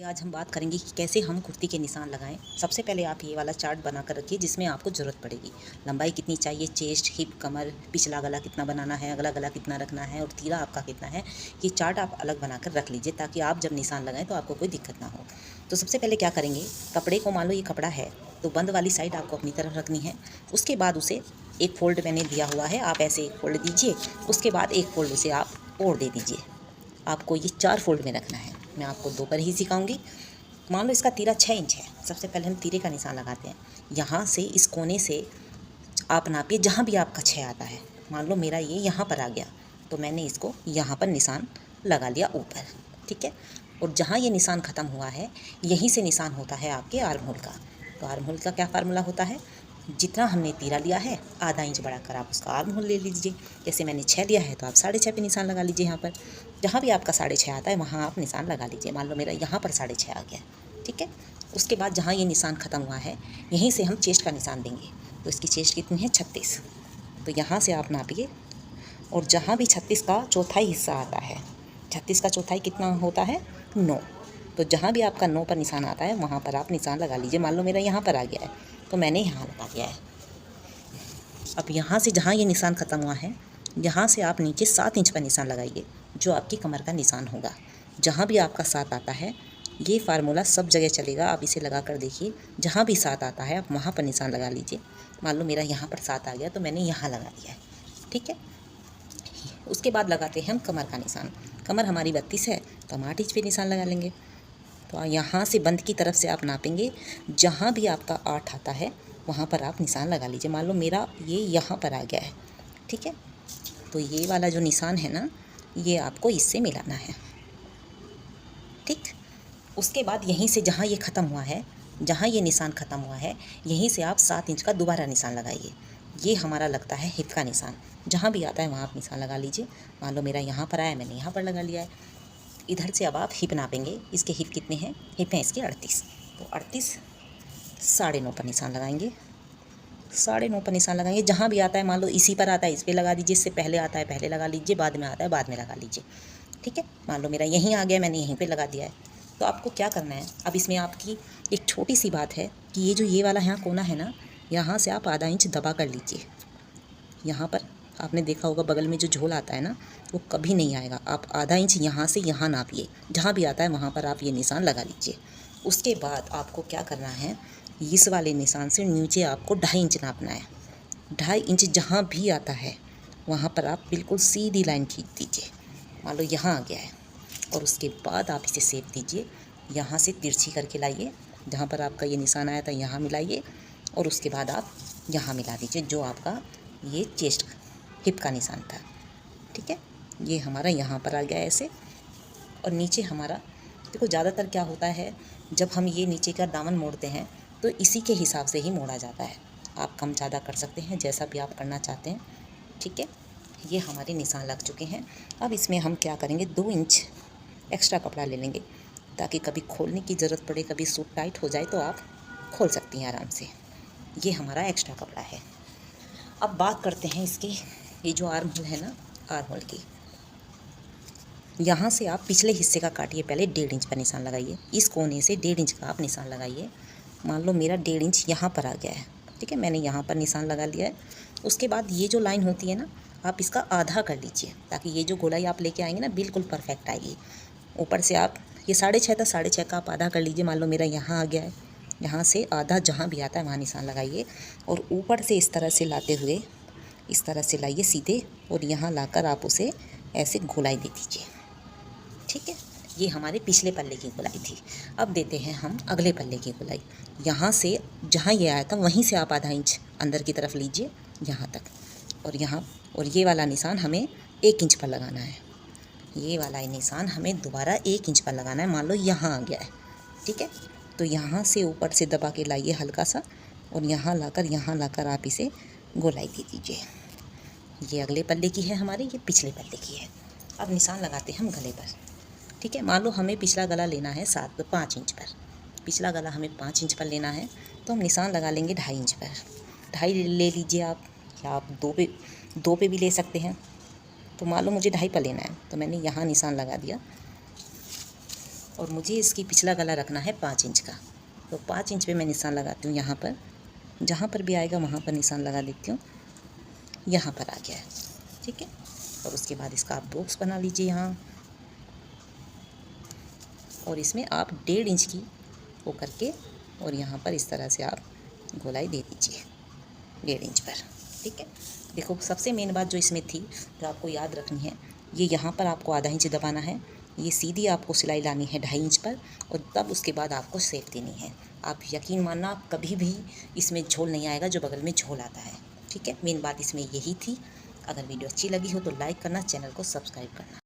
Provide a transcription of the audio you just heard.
आज हम बात करेंगे कि कैसे हम कुर्ती के निशान लगाएं। सबसे पहले आप ये वाला चार्ट बना कर रखिए जिसमें आपको ज़रूरत पड़ेगी। लंबाई कितनी चाहिए, चेस्ट, हिप, कमर, पिछला गला कितना बनाना है, अगला गला कितना रखना है और तीरा आपका कितना है। ये चार्ट आप अलग बना कर रख लीजिए ताकि आप जब निशान लगाएं तो आपको कोई दिक्कत ना हो। तो सबसे पहले क्या करेंगे, कपड़े को मान लो ये कपड़ा है तो बंद वाली साइड आपको अपनी तरफ रखनी है। उसके बाद उसे एक फ़ोल्ड मैंने दिया हुआ है, आप ऐसे एक फ़ोल्ड दीजिए। उसके बाद एक फ़ोल्ड उसे आप और दे दीजिए। आपको ये 4 फ़ोल्ड में रखना है। मैं आपको 2 पर ही सिखाऊंगी। मान लो इसका तीरा 6 इंच है। सबसे पहले हम तीरे का निशान लगाते हैं। यहाँ से इस कोने से आप नापिए जहाँ भी आपका 6 आता है। मान लो मेरा ये यहाँ पर आ गया तो मैंने इसको यहाँ पर निशान लगा लिया ऊपर, ठीक है। और जहाँ ये निशान ख़त्म हुआ है यहीं से निशान होता है आपके आर्म होल का। तो आर्म होल का क्या फार्मूला होता है, जितना हमने तीरा लिया है आधा इंच बढ़ाकर आप उसका आर्म होल ले लीजिए। जैसे मैंने 6 लिया है तो आप 6.5 पे निशान लगा लीजिए। यहाँ पर जहाँ भी आपका 6.5 आता है वहाँ आप निशान लगा लीजिए। मान लो मेरा यहाँ पर 6.5 आ गया, ठीक है। उसके बाद जहाँ ये निशान ख़त्म हुआ है यहीं से हम चेस्ट का निशान देंगे। तो इसकी चेस्ट कितनी है, 36। तो यहाँ से आप नापिए और जहाँ भी 36 का चौथाई हिस्सा आता है, 36 का चौथाई कितना होता है, 9। तो जहाँ भी आपका 9 पर निशान आता है वहाँ पर आप निशान लगा लीजिए। मान लो मेरा यहाँ पर आ गया है तो मैंने यहाँ लगा दिया है। अब यहाँ से जहाँ ये निशान ख़त्म हुआ है यहाँ से आप नीचे 7 इंच पर निशान लगाइए जो आपकी कमर का निशान होगा। जहाँ भी आपका 7 आता है, ये फार्मूला सब जगह चलेगा, आप इसे लगा कर देखिए। जहाँ भी 7 आता है आप वहाँ पर निशान लगा लीजिए। मान लो मेरा यहाँ पर 7 आ गया तो मैंने यहाँ लगा दिया है, ठीक है। उसके बाद लगाते हैं हम कमर का निशान। कमर हमारी 32 है तो हम 8 इंच पे निशान लगा लेंगे। तो यहाँ से बंद की तरफ से आप नापेंगे, जहाँ भी आपका 8 आता है वहाँ पर आप निशान लगा लीजिए। मान लो मेरा ये यहाँ पर आ गया है, ठीक है। तो ये वाला जो निशान है ना, ये आपको इससे मिलाना है, ठीक। उसके बाद यहीं से जहाँ ये ख़त्म हुआ है, जहाँ ये निशान ख़त्म हुआ है यहीं से आप 7 इंच का दोबारा निशान लगाइए। ये हमारा लगता है हिप का निशान। जहाँ भी आता है वहाँ आप निशान लगा लीजिए। मान लो मेरा यहाँ पर आया, मैंने यहाँ पर लगा लिया है। इधर से अब आप हिप नापेंगे। इसके हिप कितने हैं, हिप हैं इसके 38। तो 38 9.5 पर निशान लगाएंगे। 9.5 पर निशान लगाएंगे। जहाँ भी आता है, मान लो इसी पर आता है इस पर लगा दीजिए, इससे पहले आता है पहले लगा लीजिए, बाद में आता है बाद में लगा लीजिए, ठीक है। मान लो मेरा यहीं आ गया, मैंने यहीं पे लगा दिया है। तो आपको क्या करना है, अब इसमें आपकी एक छोटी सी बात है कि ये जो ये वाला यहाँ कोना है ना, यहाँ से आप आधा इंच दबा कर लीजिए। यहाँ पर आपने देखा होगा बगल में जो झोल आता है ना, वो कभी नहीं आएगा। आप आधा इंच यहाँ से यहाँ नापिए, जहाँ भी आता है वहाँ पर आप ये निशान लगा लीजिए। उसके बाद आपको क्या करना है, इस वाले निशान से नीचे आपको 2.5 इंच नापना है। 2.5 इंच जहाँ भी आता है वहाँ पर आप बिल्कुल सीधी लाइन खींच दीजिए। मान लो यहाँ आ गया है और उसके बाद आप इसे सेप दीजिए। यहाँ से तिरछी करके लाइए, जहाँ पर आपका ये निशान आया था यहाँ मिलाइए और उसके बाद आप यहाँ मिला दीजिए जो आपका ये चेस्ट हिप का निशान था, ठीक है। ये हमारा यहाँ पर आ गया ऐसे। और नीचे हमारा देखो, ज़्यादातर क्या होता है, जब हम ये नीचे का दामन मोड़ते हैं तो इसी के हिसाब से ही मोड़ा जाता है। आप कम ज़्यादा कर सकते हैं, जैसा भी आप करना चाहते हैं, ठीक है। ये हमारे निशान लग चुके हैं। अब इसमें हम क्या करेंगे, 2 इंच एक्स्ट्रा कपड़ा ले लेंगे ताकि कभी खोलने की ज़रूरत पड़े, कभी सूट टाइट हो जाए तो आप खोल सकती हैं आराम से। ये हमारा एक्स्ट्रा कपड़ा है। अब बात करते हैं इसकी, ये जो आर्म होल है ना, आर्म होल की यहाँ से आप पिछले हिस्से का काटिए। पहले 1.5 इंच पर निशान लगाइए। इस कोने से 1.5 इंच का आप निशान लगाइए। मान लो मेरा 1.5 इंच यहाँ पर आ गया है, ठीक है। मैंने यहाँ पर निशान लगा लिया है। उसके बाद ये जो लाइन होती है ना, आप इसका आधा कर लीजिए ताकि ये जो गोलाई आप लेके आएंगे ना बिल्कुल परफेक्ट आएगी। ऊपर से आप ये 6.5 था, 6.5 का आप आधा कर लीजिए। मान लो मेरा यहाँ आ गया है, यहाँ से आधा जहाँ भी आता है वहाँ निशान लगाइए और ऊपर से इस तरह से लाते हुए इस तरह से लाइए सीधे और यहाँ लाकर आप उसे ऐसे गोलाई दे दीजिए, ठीक है। ये हमारे पिछले पल्ले की गोलाई थी। अब देते हैं हम अगले पल्ले की गोलाई। यहाँ से जहाँ ये आया था वहीं से आप आधा इंच अंदर की तरफ लीजिए यहाँ तक, और यहाँ और ये वाला निशान हमें 1 इंच पर लगाना है। ये वाला निशान हमें दोबारा 1 इंच पर लगाना है। मान लो यहाँ आ गया है, ठीक है। तो यहाँ से ऊपर से दबा के लाइए हल्का सा और यहाँ लाकर आप इसे गोलाई दे दीजिए। ये अगले पल्ले की है हमारे, ये पिछले पल्ले की है। अब निशान लगाते हैं हम गले पर, ठीक है। मान लो हमें पिछला गला लेना है 5 इंच पर, पिछला गला हमें 5 इंच पर लेना है तो हम निशान लगा लेंगे 2.5 इंच पर। 2.5 ले लीजिए आप, या आप 2 पे भी ले सकते हैं। तो मान लो मुझे 2.5 पर लेना है तो मैंने यहाँ निशान लगा दिया और मुझे इसकी पिछला गला रखना है 5 इंच का। तो 5 इंच पे मैं निशान लगाती हूँ। यहाँ पर जहाँ पर भी आएगा वहाँ पर निशान लगा देती हूँ। यहाँ पर आ गया है, ठीक है। और उसके बाद इसका आप बॉक्स बना लीजिए यहाँ, और इसमें आप 1.5 इंच की वो करके और यहाँ पर इस तरह से आप गोलाई दे दीजिए 1.5 इंच पर, ठीक है। देखो, सबसे मेन बात जो इसमें थी जो आपको याद रखनी है, ये यहाँ पर आपको आधा इंच दबाना है, ये सीधी आपको सिलाई लानी है 2.5 इंच पर, और तब उसके बाद आपको सेप देनी है। आप यकीन मानना कभी भी इसमें झोल नहीं आएगा जो बगल में झोल आता है, ठीक है। मेन बात इसमें यही थी। अगर वीडियो अच्छी लगी हो तो लाइक करना, चैनल को सब्सक्राइब करना।